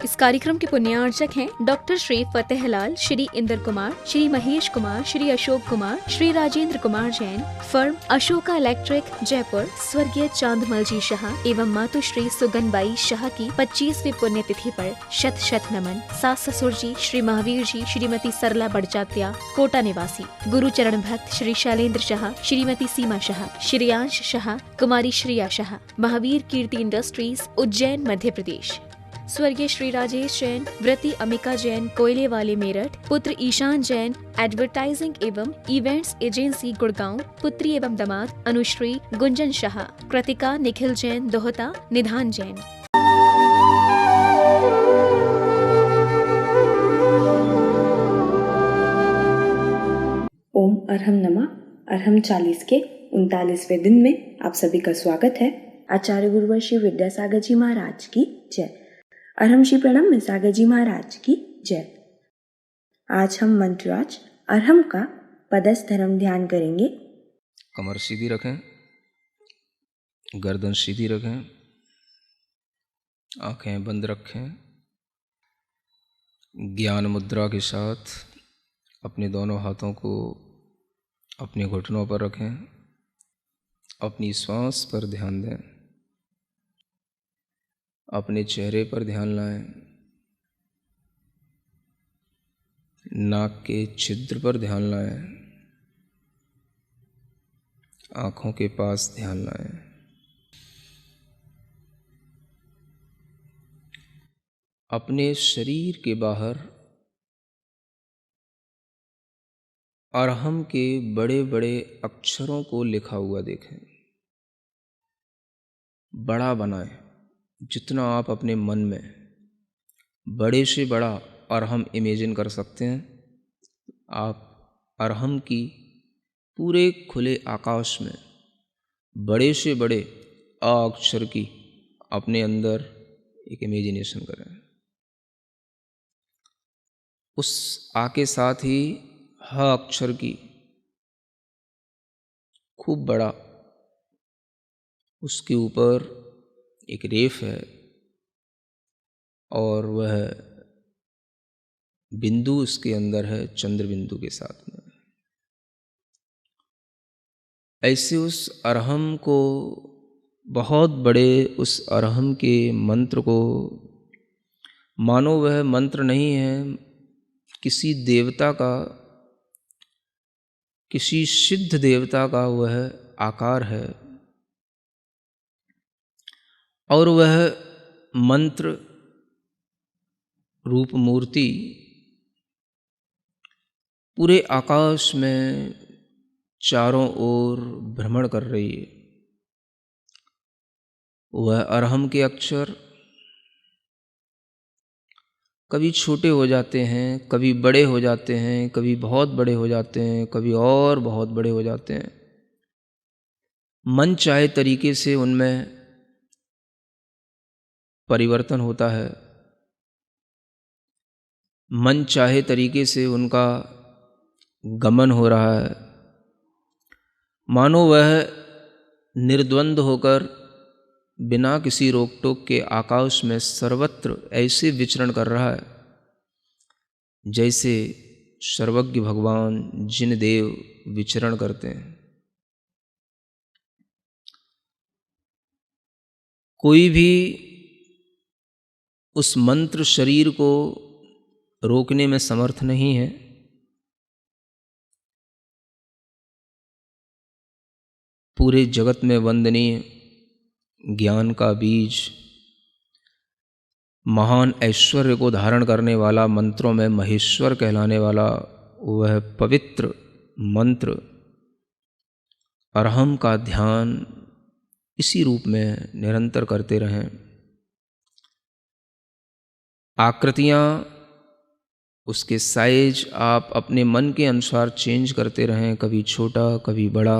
इस कार्यक्रम के पुण्यार्चक हैं doctor Shri Fatehlal, Shri Indra Kumar, Shri Mahesh Kumar, Shri Ashok Kumar, Shri Rajendra Kumar Jain, firm Ashoka electric Jaipur, स्वर्गीय चांदमल जी शाह एवं मातुश्री सुगनबाई शाह की 25वीं पुण्यतिथि पर शत शत नमन। सास ससुर जी श्री महावीर जी, श्रीमती सरला बड़जात्या कोटा निवासी, गुरु चरण भक्त श्री शैलेंद्र शाह, श्रीमती सीमा शाह, श्रेयांश शाह, कुमारी श्रेया शाह, महावीर कीर्ति इंडस्ट्रीज उज्जैन मध्य प्रदेश। स्वर्गीय श्री राजेश जैन, व्रती अमिका जैन कोयले वाले मेरठ, पुत्र ईशान जैन एडवर्टाइजिंग एवं इवेंट्स एजेंसी गुड़गांव, पुत्री एवं दामाद अनुश्री गुंजन शाह, कृतिका निखिल जैन दोहता, निधान जैन। ओम अरहम नमः। अरहम 40 के 39वें दिन में आप सभी का स्वागत है। आचार्य गुरुवर श्री विद्यासागर जी महाराज की जय। अरहम श्री प्रणम में सागर जी महाराज की जय। आज हम मंत्रराज अरहम का पदस्थ धर्म ध्यान करेंगे। कमर सीधी रखें, गर्दन सीधी रखें, आंखें बंद रखें। ज्ञान मुद्रा के साथ अपने दोनों हाथों को अपने घुटनों पर रखें। अपनी श्वास पर ध्यान दें, अपने चेहरे पर ध्यान लाएं, नाक के छिद्र पर ध्यान लाएं, आँखों के पास ध्यान लाएं। अपने शरीर के बाहर अरहम के बड़े बड़े अक्षरों को लिखा हुआ देखें। बड़ा बनाएं, जितना आप अपने मन में बड़े से बड़ा अरहम इमेजिन कर सकते हैं। आप अरहम की पूरे खुले आकाश में बड़े से बड़े अ अक्षर की अपने अंदर एक इमेजिनेशन करें। उस आ के साथ ही ह अक्षर की खूब बड़ा, उसके ऊपर एक रेफ है और वह बिंदु उसके अंदर है चंद्र बिंदु के साथ में। ऐसे उस अरहम को, बहुत बड़े उस अरहम के मंत्र को, मानो वह मंत्र नहीं है, किसी देवता का, किसी सिद्ध देवता का वह आकार है और वह मंत्र रूप मूर्ति पूरे आकाश में चारों ओर भ्रमण कर रही है। वह अरहम के अक्षर कभी छोटे हो जाते हैं, कभी बड़े हो जाते हैं, कभी बहुत बड़े हो जाते हैं, कभी और बहुत बड़े हो जाते हैं। मन चाहे तरीके से उनमें परिवर्तन होता है, मन चाहे तरीके से उनका गमन हो रहा है, मानो वह निर्द्वंद होकर बिना किसी रोक टोक के आकाश में सर्वत्र ऐसे विचरण कर रहा है जैसे सर्वज्ञ भगवान जिन देव विचरण करते हैं। कोई भी उस मंत्र शरीर को रोकने में समर्थ नहीं है। पूरे जगत में वंदनीय ज्ञान का बीज, महान ऐश्वर्य को धारण करने वाला, मंत्रों में महेश्वर कहलाने वाला वह पवित्र मंत्र अरहम का ध्यान इसी रूप में निरंतर करते रहें। आकृतियाँ, उसके साइज आप अपने मन के अनुसार चेंज करते रहें, कभी छोटा कभी बड़ा।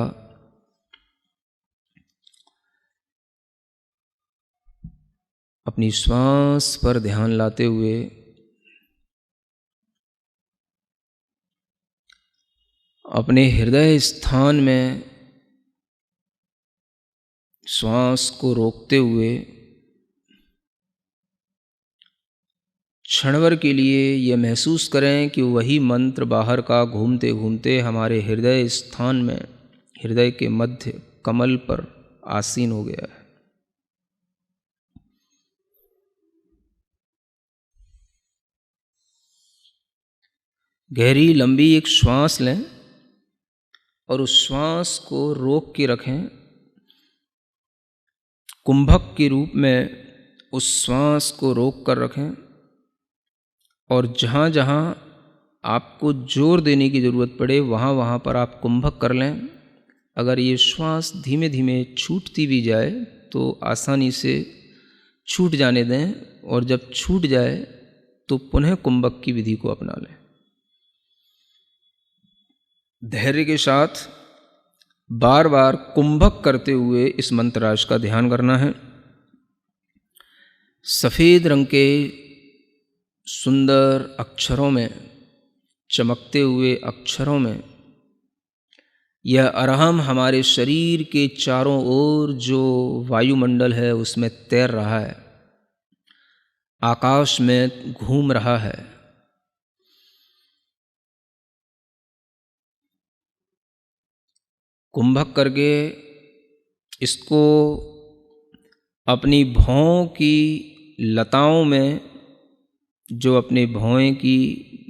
अपनी श्वास पर ध्यान लाते हुए अपने हृदय स्थान में श्वास को रोकते हुए क्षणभर के लिए यह महसूस करें कि वही मंत्र बाहर का घूमते घूमते हमारे हृदय स्थान में, हृदय के मध्य कमल पर आसीन हो गया है। गहरी लंबी एक श्वास लें और उस श्वास को रोक के रखें। कुंभक के रूप में उस श्वास को रोक कर रखें और जहाँ जहाँ आपको जोर देने की ज़रूरत पड़े वहाँ वहाँ पर आप कुंभक कर लें। अगर ये श्वास धीमे धीमे छूटती भी जाए तो आसानी से छूट जाने दें और जब छूट जाए तो पुनः कुंभक की विधि को अपना लें। धैर्य के साथ बार बार कुंभक करते हुए इस मंत्रराज का ध्यान करना है। सफ़ेद रंग के सुंदर अक्षरों में, चमकते हुए अक्षरों में यह अरहम हमारे शरीर के चारों ओर जो वायुमंडल है उसमें तैर रहा है, आकाश में घूम रहा है। कुंभक करके इसको अपनी भौं की लताओं में, जो अपने भौं की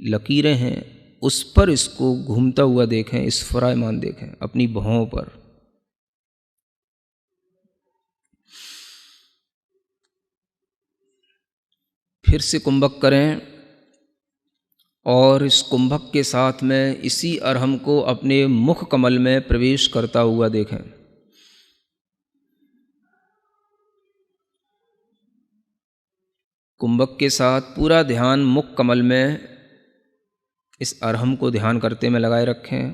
लकीरें हैं उस पर इसको घूमता हुआ देखें, स्फुरायमान देखें अपनी भौं पर। फिर से कुंभक करें और इस कुंभक के साथ में इसी अरहम को अपने मुख कमल में प्रवेश करता हुआ देखें। कुंभक के साथ पूरा ध्यान मुख कमल में इस अरहम को ध्यान करते में लगाए रखें।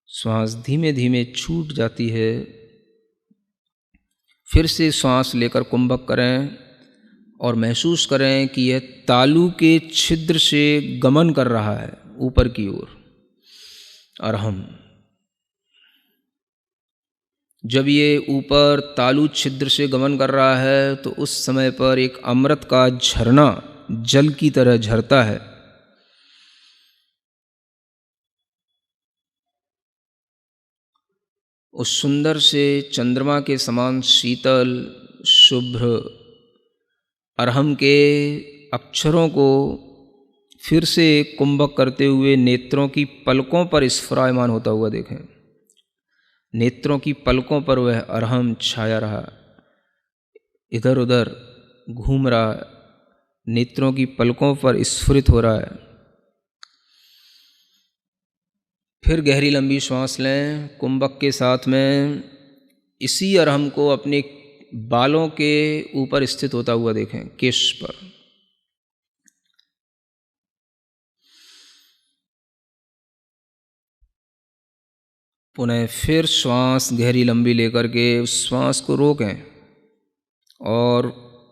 श्वास धीमे धीमे छूट जाती है। फिर से श्वास लेकर कुंभक करें और महसूस करें कि यह तालू के छिद्र से गमन कर रहा है ऊपर की ओर अरहम। जब ये ऊपर तालु छिद्र से गमन कर रहा है तो उस समय पर एक अमृत का झरना जल की तरह झरता है। उस सुंदर से चंद्रमा के समान शीतल शुभ्र अरहम के अक्षरों को फिर से कुंभक करते हुए नेत्रों की पलकों पर स्फुरायमान होता हुआ देखें। नेत्रों की पलकों पर वह अरहम छाया रहा, इधर उधर घूम रहा, नेत्रों की पलकों पर स्फुरित हो रहा है। फिर गहरी लंबी श्वास लें। कुंभक के साथ में इसी अरहम को अपने बालों के ऊपर स्थित होता हुआ देखें, केश पर। पुनः फिर श्वास गहरी लंबी लेकर के उस श्वास को रोकें और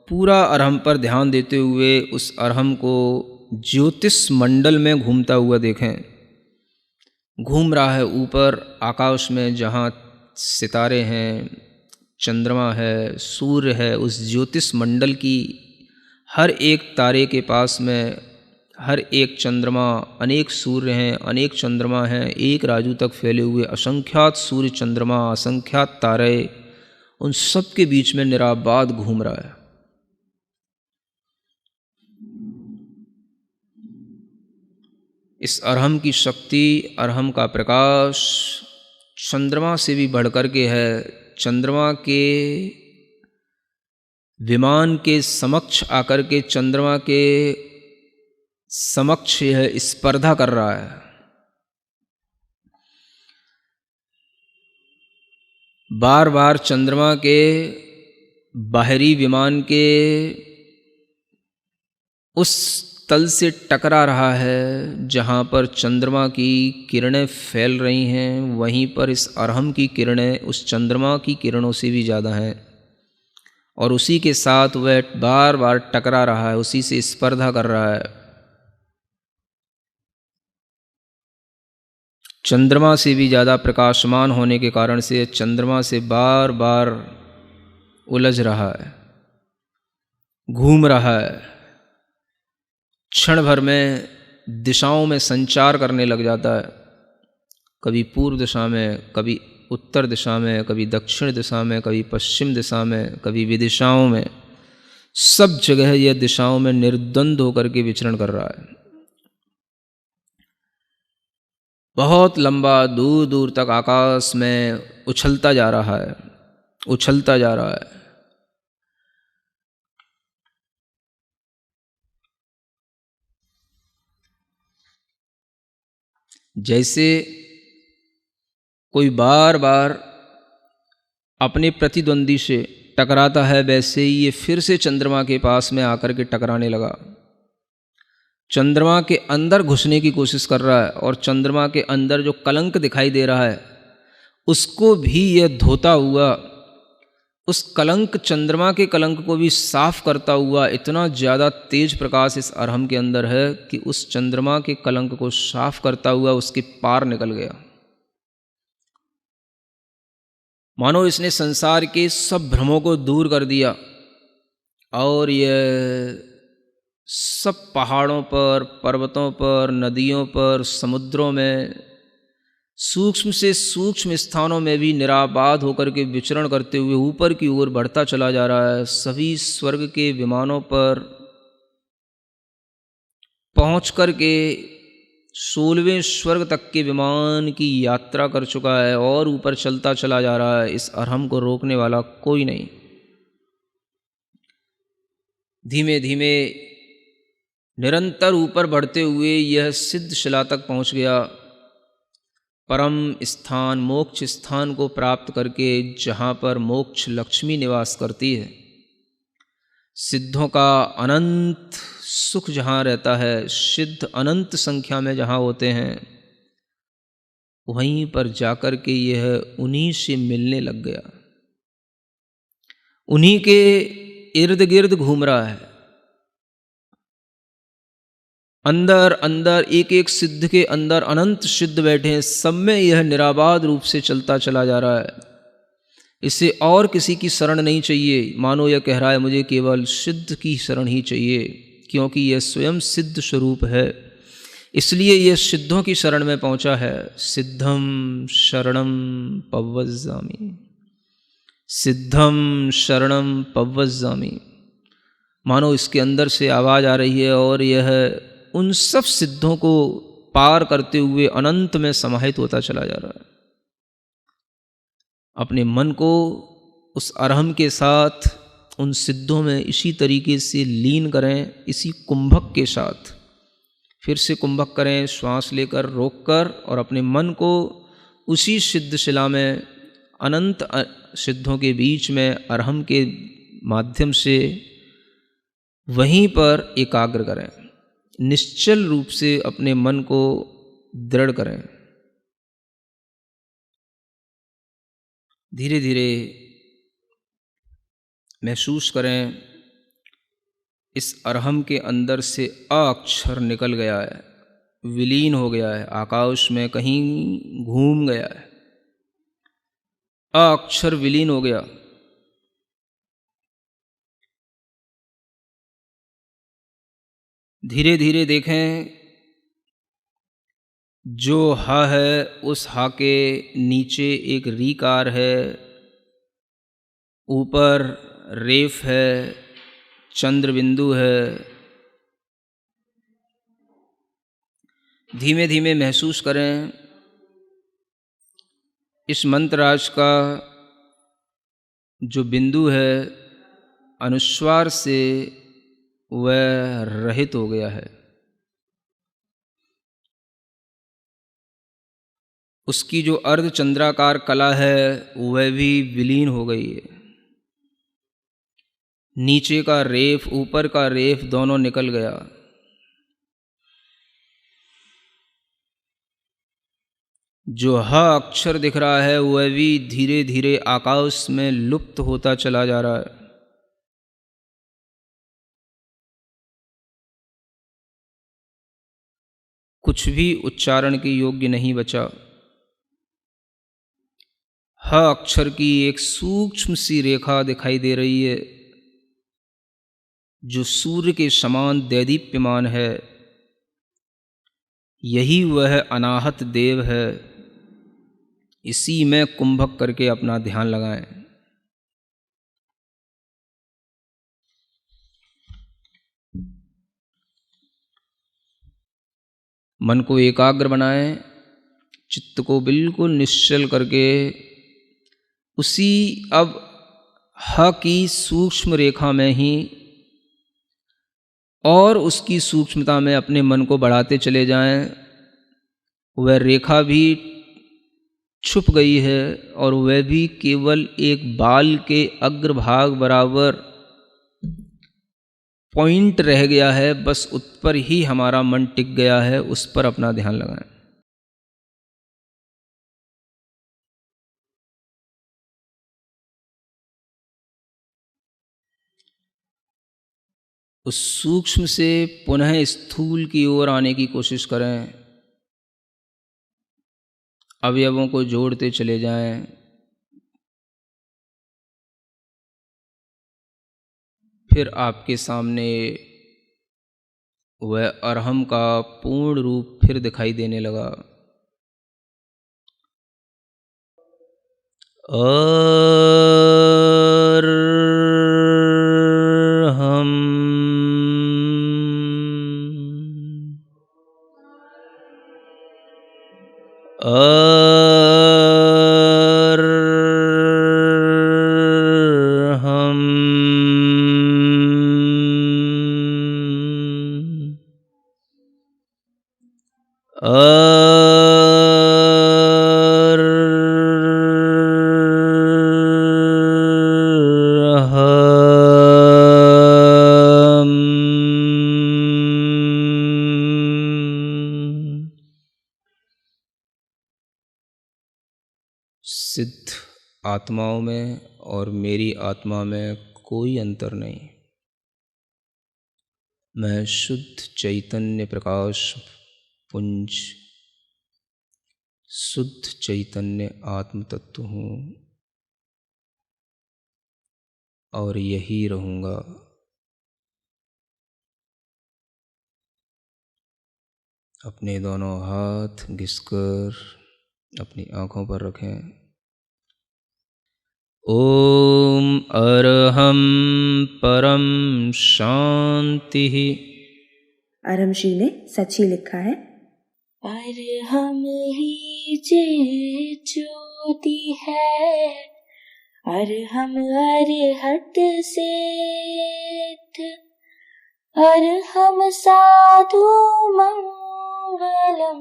पूरा अरहम पर ध्यान देते हुए उस अरहम को ज्योतिष मंडल में घूमता हुआ देखें। घूम रहा है ऊपर आकाश में, जहाँ सितारे हैं, चंद्रमा है, सूर्य है, उस ज्योतिष मंडल की हर एक तारे के पास में हर एक चंद्रमा, अनेक सूर्य हैं, अनेक चंद्रमा हैं, एक राजू तक फैले हुए असंख्यात सूर्य चंद्रमा, असंख्यात तारे, उन सब के बीच में निराबाद घूम रहा है। इस अरहम की शक्ति, अरहम का प्रकाश चंद्रमा से भी बढ़कर के है। चंद्रमा के विमान के समक्ष आकर के चंद्रमा के समक्ष यह स्पर्धा कर रहा है। बार बार चंद्रमा के बाहरी विमान के उस तल से टकरा रहा है जहाँ पर चंद्रमा की किरणें फैल रही हैं, वहीं पर इस अरहम की किरणें उस चंद्रमा की किरणों से भी ज़्यादा हैं और उसी के साथ वह बार बार टकरा रहा है, उसी से स्पर्धा कर रहा है। चंद्रमा से भी ज़्यादा प्रकाशमान होने के कारण से चंद्रमा से बार बार उलझ रहा है, घूम रहा है, क्षण भर में दिशाओं में संचार करने लग जाता है, कभी पूर्व दिशा में, कभी उत्तर दिशा में, कभी दक्षिण दिशा में, कभी पश्चिम दिशा में, कभी विदिशाओं में, सब जगह यह दिशाओं में निर्द्वंद होकर के विचरण कर रहा है। बहुत लंबा दूर दूर तक आकाश में उछलता जा रहा है, उछलता जा रहा है। जैसे कोई बार बार अपने प्रतिद्वंदी से टकराता है, वैसे ही ये फिर से चंद्रमा के पास में आकर के टकराने लगा। चंद्रमा के अंदर घुसने की कोशिश कर रहा है और चंद्रमा के अंदर जो कलंक दिखाई दे रहा है उसको भी यह धोता हुआ, उस कलंक, चंद्रमा के कलंक को भी साफ करता हुआ, इतना ज़्यादा तेज प्रकाश इस अरहम के अंदर है कि उस चंद्रमा के कलंक को साफ करता हुआ उसके पार निकल गया। मानो इसने संसार के सब भ्रमों को दूर कर दिया और यह सब पहाड़ों पर, पर्वतों पर, नदियों पर, समुद्रों में, सूक्ष्म से सूक्ष्म स्थानों में भी निराबाद होकर के विचरण करते हुए ऊपर की ओर बढ़ता चला जा रहा है। सभी स्वर्ग के विमानों पर पहुंच कर के 16वें स्वर्ग तक के विमान की यात्रा कर चुका है और ऊपर चलता चला जा रहा है। इस अरहम को रोकने वाला कोई नहीं। धीमे धीमे निरंतर ऊपर बढ़ते हुए यह सिद्ध शिला तक पहुंच गया, परम स्थान, मोक्ष स्थान को प्राप्त करके, जहाँ पर मोक्ष लक्ष्मी निवास करती है। सिद्धों का अनंत सुख जहाँ रहता है, सिद्ध अनंत संख्या में जहाँ होते हैं, वहीं पर जाकर के यह उन्हीं से मिलने लग गया, उन्हीं के इर्द गिर्द घूम रहा है। अंदर अंदर एक एक सिद्ध के अंदर अनंत सिद्ध बैठे हैं, सब में यह निराबाद रूप से चलता चला जा रहा है। इसे और किसी की शरण नहीं चाहिए। मानो यह कह रहा है मुझे केवल सिद्ध की शरण ही चाहिए, क्योंकि यह स्वयं सिद्ध स्वरूप है, इसलिए यह सिद्धों की शरण में पहुंचा है। सिद्धम शरणम पव्वज्जामि, सिद्धम शरणम पव्वज्जामि। मानो इसके अंदर से आवाज़ आ रही है और यह उन सब सिद्धों को पार करते हुए अनंत में समाहित होता चला जा रहा है। अपने मन को उस अरहम के साथ उन सिद्धों में इसी तरीके से लीन करें, इसी कुंभक के साथ। फिर से कुंभक करें, श्वास लेकर, रोककर, और अपने मन को उसी सिद्ध शिला में, अनंत सिद्धों के बीच में, अरहम के माध्यम से वहीं पर एकाग्र करें। निश्चल रूप से अपने मन को दृढ़ करें। धीरे धीरे महसूस करें इस अरहम के अंदर से अ अक्षर निकल गया है, विलीन हो गया है, आकाश में कहीं घूम गया है। अ अक्षर विलीन हो गया। धीरे धीरे देखें, जो हा है उस हा के नीचे एक रीकार है, ऊपर रेफ है, चंद्र बिंदु है। धीमे धीमे महसूस करें इस मंत्रराज का जो बिंदु है, अनुस्वार से वह रहित हो गया है। उसकी जो अर्ध चंद्राकार कला है वह भी विलीन हो गई है। नीचे का रेफ, ऊपर का रेफ, दोनों निकल गया। जो ह अक्षर दिख रहा है वह भी धीरे धीरे आकाश में लुप्त होता चला जा रहा है। कुछ भी उच्चारण के योग्य नहीं बचा। ह अक्षर की एक सूक्ष्म सी रेखा दिखाई दे रही है जो सूर्य के समान दैदीप्यमान है। यही वह अनाहत देव है। इसी में कुंभक करके अपना ध्यान लगाएं। मन को एकाग्र बनाएं, चित्त को बिल्कुल निश्चल करके उसी अब ह की सूक्ष्म रेखा में ही और उसकी सूक्ष्मता में अपने मन को बढ़ाते चले जाएं। वह रेखा भी छुप गई है और वह भी केवल एक बाल के अग्रभाग बराबर पॉइंट रह गया है। बस उस पर ही हमारा मन टिक गया है, उस पर अपना ध्यान लगाएं। उस सूक्ष्म से पुनः स्थूल की ओर आने की कोशिश करें। अवयवों को जोड़ते चले जाएं। फिर आपके सामने वह अरहम का पूर्ण रूप फिर दिखाई देने लगा। अरहम अरहम सिद्ध आत्माओं में और मेरी आत्मा में कोई अंतर नहीं। मैं शुद्ध चैतन्य प्रकाश पुंज, शुद्ध चैतन्य आत्म तत्व हूँ और यही रहूँगा। अपने दोनों हाथ घिसकर अपनी आँखों पर रखें। ओम अरहम परम शांति। अरहम श्री ने सच ही लिखा है। अरहम ही जे ज्योति है, अरहम अरहत सिद्ध, अरहम साधु मंगलम,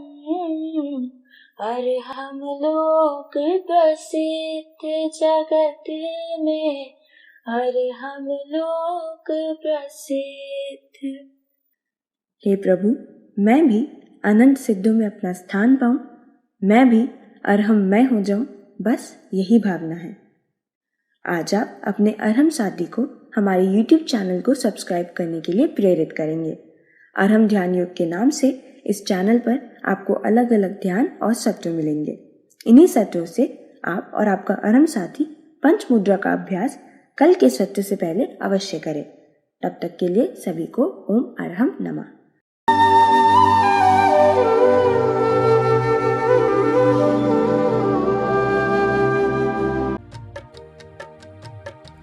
अरहम लोक प्रसिद्ध जगत में, अरहम लोक प्रसिद्ध। हे प्रभु, मैं भी अनंत सिद्धों में अपना स्थान पाऊं, मैं भी अरहममय हो जाऊं, बस यही भावना है। आज आप अपने अरहम साथी को हमारे YouTube चैनल को सब्सक्राइब करने के लिए प्रेरित करेंगे। अरहम ध्यान योग के नाम से इस चैनल पर आपको अलग अलग ध्यान और सत्र मिलेंगे। इन्हीं सत्रों से आप और आपका अरहम साथी पंच मुद्रा का अभ्यास कल के सत्र से पहले अवश्य करें। तब तक के लिए सभी को ओम अरहम नमः।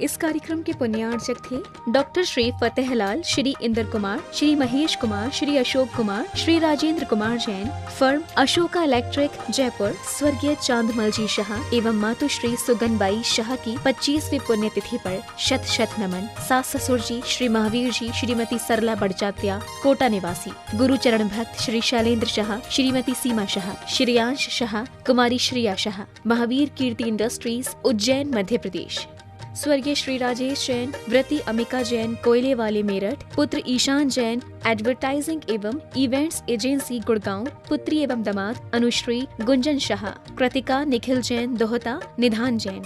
इस कार्यक्रम के पुण्यार्चक थे doctor Shri Fatehlal, Shri Inder Kumar, Shri Mahesh Kumar, Shri Ashok Kumar, Shri Rajendra Kumar Jain, firm Ashoka electric Jaipur, स्वर्गीय चांदमल जी शाह एवं मातुश्री सुगनबाई शाह की 25वीं पुण्यतिथि पर शत शत नमन। सास ससुर जी श्री महावीर जी, श्रीमती सरला बड़जात्या कोटा निवासी, गुरु चरण भक्त श्री शैलेंद्र शाह, श्रीमती सीमा शाह, श्रेयांश शाह, कुमारी श्रिया शाह, महावीर कीर्ति इंडस्ट्रीज उज्जैन मध्य प्रदेश। स्वर्गीय श्री राजेश जैन, व्रती अमिका जैन कोयले वाले मेरठ, पुत्र ईशान जैन एडवर्टाइजिंग एवं इवेंट्स एजेंसी गुड़गांव, पुत्री एवं दामाद अनुश्री गुंजन शाह, कृतिका निखिल जैन दोहता, निधान जैन।